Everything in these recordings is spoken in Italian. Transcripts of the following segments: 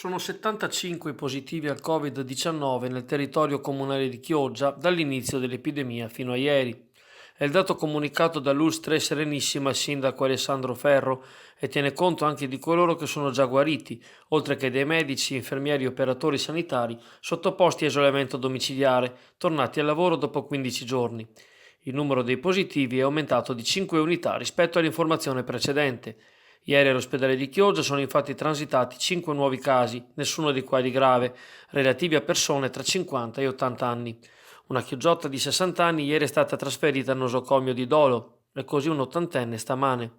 Sono 75 i positivi al Covid-19 nel territorio comunale di Chioggia dall'inizio dell'epidemia fino a ieri. È il dato comunicato dall'ULSS 3 Serenissima al sindaco Alessandro Ferro e tiene conto anche di coloro che sono già guariti, oltre che dei medici, infermieri e operatori sanitari sottoposti a isolamento domiciliare, tornati al lavoro dopo 15 giorni. Il numero dei positivi è aumentato di 5 unità rispetto all'informazione precedente. Ieri all'ospedale di Chioggia sono infatti transitati 5 nuovi casi, nessuno di quali grave, relativi a persone tra 50 e 80 anni. Una chioggiotta di 60 anni ieri è stata trasferita al nosocomio di Dolo e così un ottantenne stamane.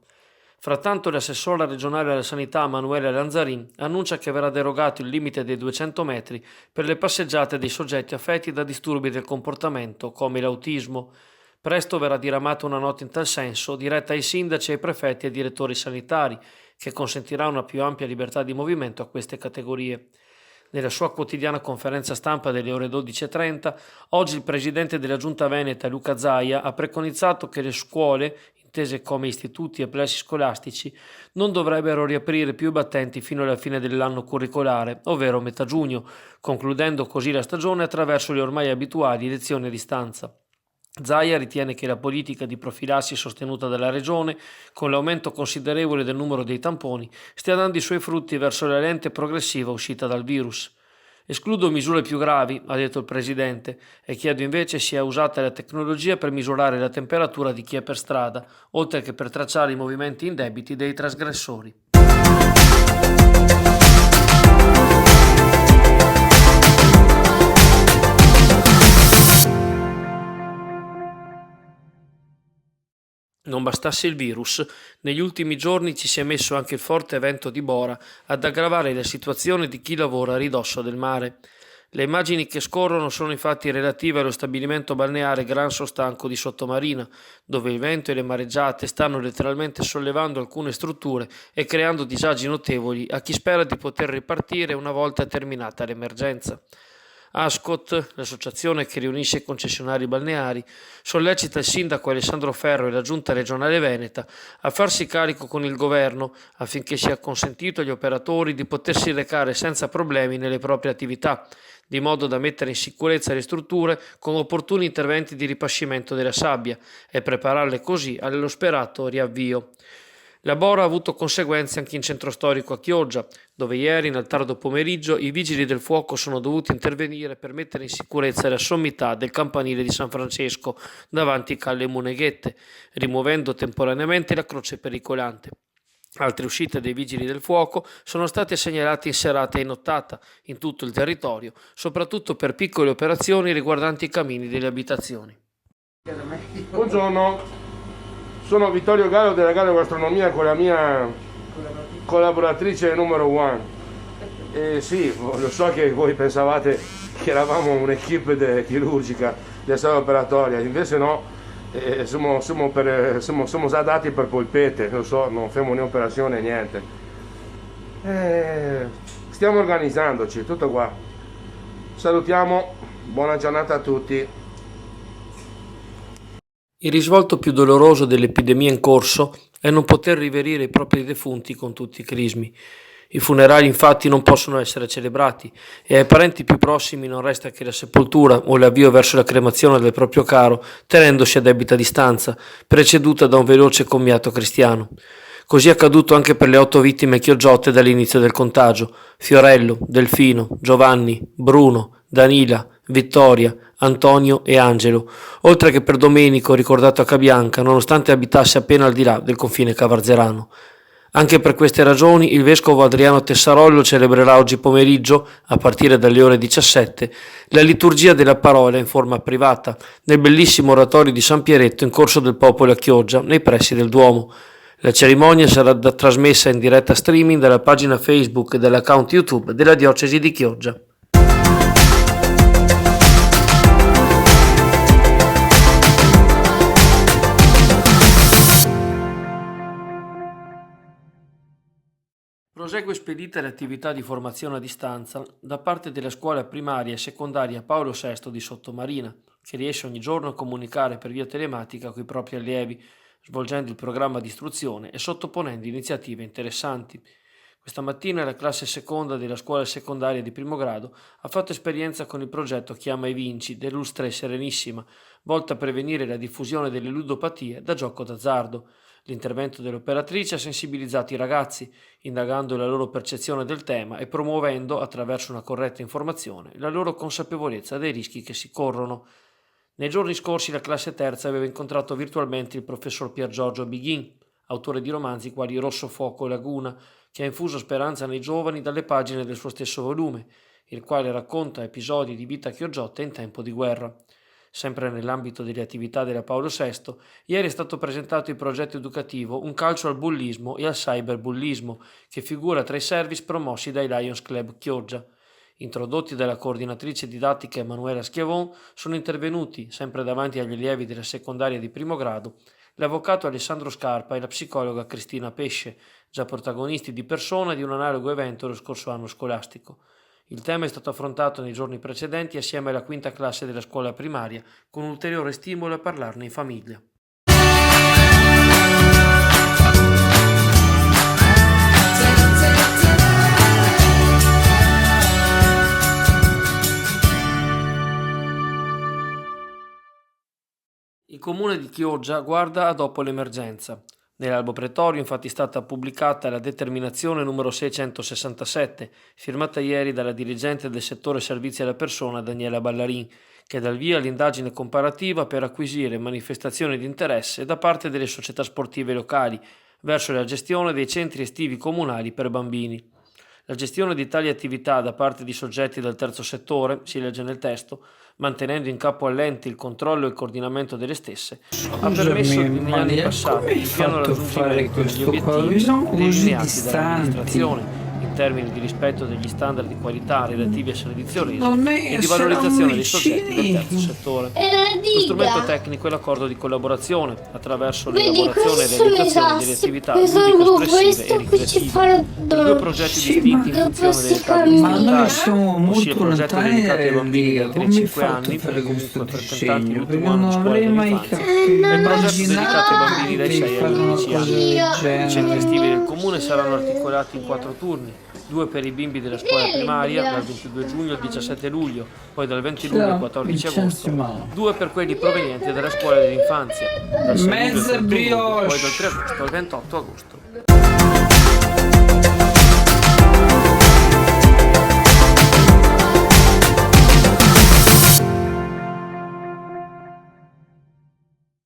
Frattanto l'assessora regionale alla sanità Manuela Lanzarin annuncia che verrà derogato il limite dei 200 metri per le passeggiate dei soggetti affetti da disturbi del comportamento come l'autismo. Presto verrà diramata una nota in tal senso, diretta ai sindaci, ai prefetti e ai direttori sanitari, che consentirà una più ampia libertà di movimento a queste categorie. Nella sua quotidiana conferenza stampa delle ore 12:30, oggi il presidente della Giunta Veneta, Luca Zaia, ha preconizzato che le scuole, intese come istituti e plessi scolastici, non dovrebbero riaprire più i battenti fino alla fine dell'anno curricolare, ovvero metà giugno, concludendo così la stagione attraverso le ormai abituali lezioni a distanza. Zaia ritiene che la politica di profilassi sostenuta dalla Regione, con l'aumento considerevole del numero dei tamponi, stia dando i suoi frutti verso la lenta e progressiva uscita dal virus. Escludo misure più gravi, ha detto il Presidente, e chiedo invece sia usata la tecnologia per misurare la temperatura di chi è per strada, oltre che per tracciare i movimenti indebiti dei trasgressori. Non bastasse il virus, negli ultimi giorni ci si è messo anche il forte vento di Bora ad aggravare la situazione di chi lavora a ridosso del mare. Le immagini che scorrono sono infatti relative allo stabilimento balneare Gran Sostanco di Sottomarina, dove il vento e le mareggiate stanno letteralmente sollevando alcune strutture e creando disagi notevoli a chi spera di poter ripartire una volta terminata l'emergenza. Ascot, l'associazione che riunisce i concessionari balneari, sollecita il sindaco Alessandro Ferro e la giunta regionale veneta a farsi carico con il governo affinché sia consentito agli operatori di potersi recare senza problemi nelle proprie attività, di modo da mettere in sicurezza le strutture con opportuni interventi di ripascimento della sabbia e prepararle così allo sperato riavvio. La Bora ha avuto conseguenze anche in centro storico a Chioggia, dove ieri, nel tardo pomeriggio, i vigili del fuoco sono dovuti intervenire per mettere in sicurezza la sommità del campanile di San Francesco davanti Calle Muneghette, rimuovendo temporaneamente la croce pericolante. Altre uscite dei vigili del fuoco sono state segnalate in serata e in nottata in tutto il territorio, soprattutto per piccole operazioni riguardanti i camini delle abitazioni. Buongiorno, sono Vittorio Gallo della Gallo Gastronomia con la mia collaboratrice numero one. E sì, lo so che voi pensavate che eravamo un'equipe chirurgica di sala operatoria, invece no, siamo già dati per polpette, lo so, non facciamo né operazione niente. Stiamo organizzandoci, tutto qua. Salutiamo, buona giornata a tutti. Il risvolto più doloroso dell'epidemia in corso è non poter riverire i propri defunti con tutti i crismi. I funerali infatti non possono essere celebrati e ai parenti più prossimi non resta che la sepoltura o l'avvio verso la cremazione del proprio caro, tenendosi a debita distanza, preceduta da un veloce commiato cristiano. Così è accaduto anche per le 8 vittime chioggiotte dall'inizio del contagio: Fiorello, Delfino, Giovanni, Bruno, Danila, Vittoria, Antonio e Angelo, oltre che per Domenico, ricordato a Cabianca, nonostante abitasse appena al di là del confine cavarzerano. Anche per queste ragioni il vescovo Adriano Tessarollo celebrerà oggi pomeriggio, a partire dalle ore 17, la liturgia della parola in forma privata, nel bellissimo oratorio di San Pieretto in Corso del Popolo a Chioggia, nei pressi del Duomo. La cerimonia sarà trasmessa in diretta streaming dalla pagina Facebook e dall'account YouTube della Diocesi di Chioggia. Prosegue spedita l'attività di formazione a distanza da parte della scuola primaria e secondaria Paolo VI di Sottomarina, che riesce ogni giorno a comunicare per via telematica con i propri allievi, svolgendo il programma di istruzione e sottoponendo iniziative interessanti. Questa mattina la classe seconda della scuola secondaria di primo grado ha fatto esperienza con il progetto Chiama e Vinci dell'Us3 Serenissima, volto a prevenire la diffusione delle ludopatie da gioco d'azzardo. L'intervento dell'operatrice ha sensibilizzato i ragazzi, indagando la loro percezione del tema e promuovendo, attraverso una corretta informazione, la loro consapevolezza dei rischi che si corrono. Nei giorni scorsi la classe terza aveva incontrato virtualmente il professor Pier Giorgio Bighin, autore di romanzi quali Rosso Fuoco e Laguna, che ha infuso speranza nei giovani dalle pagine del suo stesso volume, il quale racconta episodi di vita chioggiotta in tempo di guerra. Sempre nell'ambito delle attività della Paolo VI, ieri è stato presentato il progetto educativo Un calcio al bullismo e al cyberbullismo, che figura tra i service promossi dai Lions Club Chioggia. Introdotti dalla coordinatrice didattica Emanuela Schiavon, sono intervenuti, sempre davanti agli allievi della secondaria di primo grado, l'avvocato Alessandro Scarpa e la psicologa Cristina Pesce, già protagonisti di persona di un analogo evento lo scorso anno scolastico. Il tema è stato affrontato nei giorni precedenti assieme alla quinta classe della scuola primaria, con ulteriore stimolo a parlarne in famiglia. Il comune di Chioggia guarda a dopo l'emergenza. Nell'albo pretorio infatti è stata pubblicata la determinazione numero 667, firmata ieri dalla dirigente del settore servizi alla persona Daniela Ballarin, che dà il via all'indagine comparativa per acquisire manifestazioni di interesse da parte delle società sportive locali verso la gestione dei centri estivi comunali per bambini. La gestione di tali attività da parte di soggetti del terzo settore, si legge nel testo, mantenendo in capo all'ente il controllo e il coordinamento delle stesse, ha permesso negli anni passati il piano raggiungimento degli obiettivi delineati dall'amministrazione in termini di rispetto degli standard di qualità relativi al servizio reso e di valorizzazione dei soggetti del terzo settore. Lo strumento tecnico è l'accordo di collaborazione attraverso l'elaborazione e realizzazione delle attività ludico-espressive e ricreative di due progetti distinti in funzione delle età didattiche, ossia il progetto dedicato ai bambini da 3 ai 5 anni, per comunque frequentanti l'ultimo anno di scuola dell'infanzia, e il progetto dedicato ai bambini dai 6 ai 11 anni. I centri estivi del comune saranno articolati in 4 turni, 2 per i bimbi della scuola primaria dal 22 giugno al 17 luglio, poi dal 20 luglio al 14 agosto, 2 per quelli provenienti dalla scuola dell'infanzia, dal 6 luglio al 31 luglio, poi dal 3 agosto al 28 agosto.